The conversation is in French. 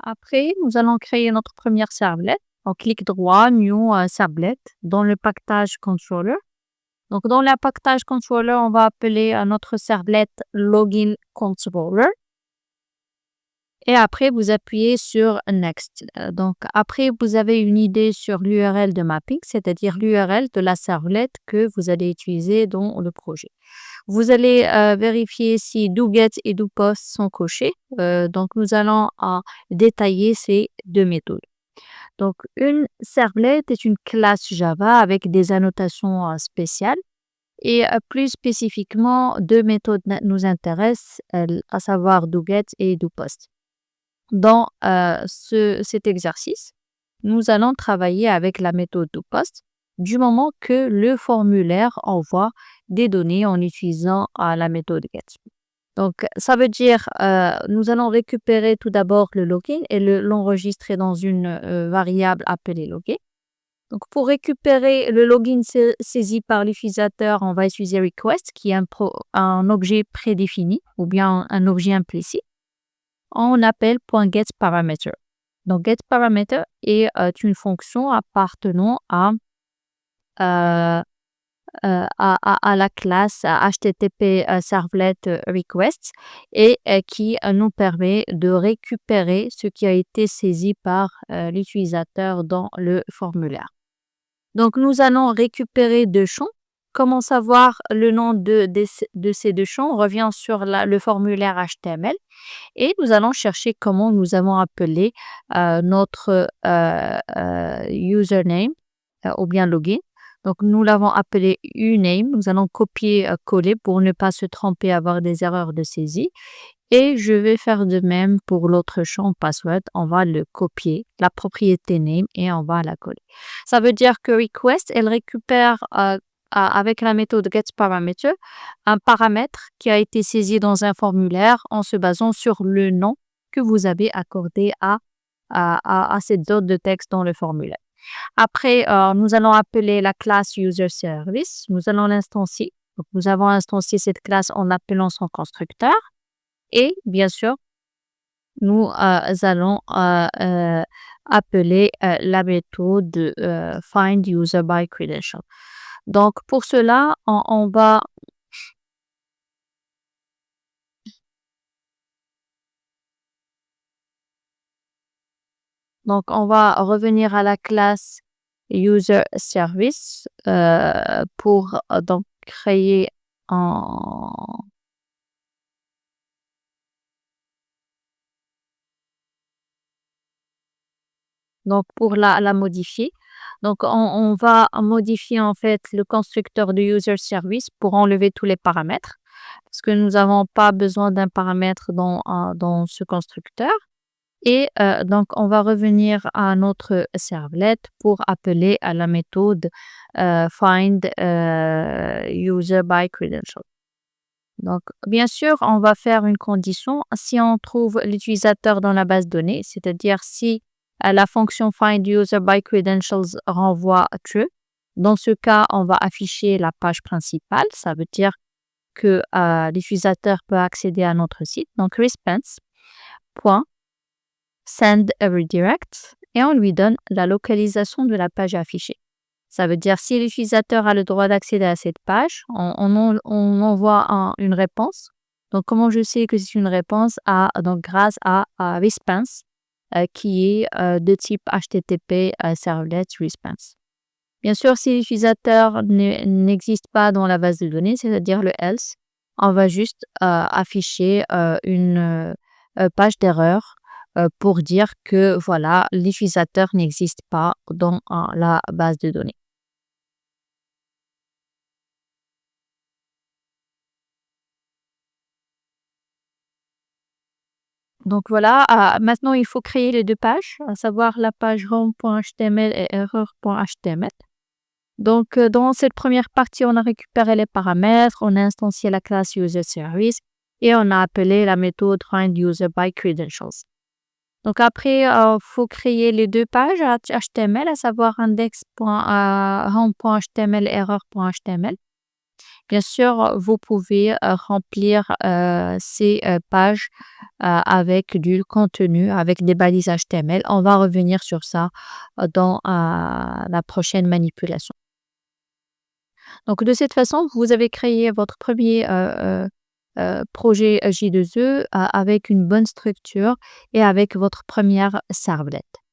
Après, nous allons créer notre première servlet. On clique droit, New Servlet, dans le package controller. Donc, dans le package controller, on va appeler notre servlet login controller. Et après, vous appuyez sur Next. Donc, après, vous avez une idée sur l'URL de mapping, c'est-à-dire l'URL de la servlette que vous allez utiliser dans le projet. Vous allez vérifier si doGet et doPost sont cochés. Donc, nous allons détailler ces deux méthodes. Donc, une servlette est une classe Java avec des annotations spéciales. Et plus spécifiquement, deux méthodes nous intéressent, à savoir doGet et doPost. Dans cet exercice, nous allons travailler avec la méthode doPost du moment que le formulaire envoie des données en utilisant la méthode get. Donc, ça veut dire nous allons récupérer tout d'abord le login et l'enregistrer dans une variable appelée login. Donc, pour récupérer le login saisi par l'utilisateur, on va utiliser request qui est un objet prédéfini ou bien un objet implicite. On appelle .getParameter. Donc, getParameter est une fonction appartenant à la classe HTTP Servlet Request et qui nous permet de récupérer ce qui a été saisi par l'utilisateur dans le formulaire. Donc, nous allons récupérer deux champs. Comment savoir le nom de ces deux champs? On revient sur le formulaire HTML et nous allons chercher comment nous avons appelé notre username ou bien login. Donc, nous l'avons appelé uname. Nous allons copier-coller pour ne pas se tromper, avoir des erreurs de saisie. Et je vais faire de même pour l'autre champ password. On va le copier, la propriété name, et on va la coller. Ça veut dire que request, elle récupère avec la méthode getParameter un paramètre qui a été saisi dans un formulaire en se basant sur le nom que vous avez accordé à cette zone de texte dans le formulaire. Après, nous allons appeler la classe userService. Nous allons l'instancier. Donc, nous avons instancié cette classe en appelant son constructeur. Et bien sûr, nous allons appeler la méthode findUserByCredential. Donc, pour cela, on va revenir à la classe userService pour donc créer donc pour la modifier. Donc, on va modifier en fait le constructeur de userService pour enlever tous les paramètres parce que nous n'avons pas besoin d'un paramètre dans ce constructeur. Et donc, on va revenir à notre servlet pour appeler à la méthode findUserByCredential. Donc, bien sûr, on va faire une condition si on trouve l'utilisateur dans la base de données, c'est-à-dire si la fonction findUserByCredentials renvoie true. Dans ce cas, on va afficher la page principale. Ça veut dire que l'utilisateur peut accéder à notre site. Donc, response.sendRedirect et on lui donne la localisation de la page affichée. Ça veut dire si l'utilisateur a le droit d'accéder à cette page, on envoie une réponse. Donc, comment je sais que c'est une réponse? Donc, grâce à response qui est de type HTTP Servlet Response. Bien sûr, si l'utilisateur n'existe pas dans la base de données, c'est-à-dire le else, on va juste afficher une page d'erreur pour dire que voilà, l'utilisateur n'existe pas dans la base de données. Donc voilà, maintenant il faut créer les deux pages, à savoir la page home.html et error.html. Donc, dans cette première partie, on a récupéré les paramètres, on a instancié la classe userService et on a appelé la méthode findUserByCredentials. Donc, après, il faut créer les deux pages HTML, à savoir index.home.html et error.html. Bien sûr, vous pouvez, remplir, ces, pages, avec du contenu, avec des balises HTML. On va revenir sur ça, dans, la prochaine manipulation. Donc de cette façon, vous avez créé votre premier projet, J2E, avec une bonne structure et avec votre première servlette.